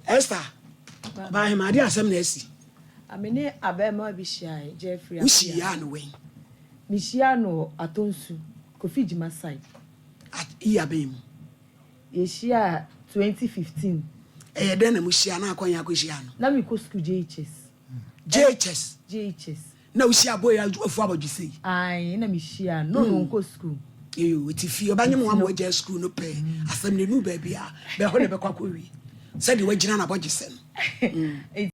Esther ba him ade asem na asi amene abema bi hia Jeffrey ushia no wen mi hia no atonsu Kofi Jima side at iabem ye hia 2015 den na mu hia na akonya akohia no na mi ko school JHS na ushia boy afu abodwisi ai na mi hia no ko school you ti fi obanyem wa mo je school no pe asem ne nu ba bia be ho ne be kwakwa wi said we gina na bodwisi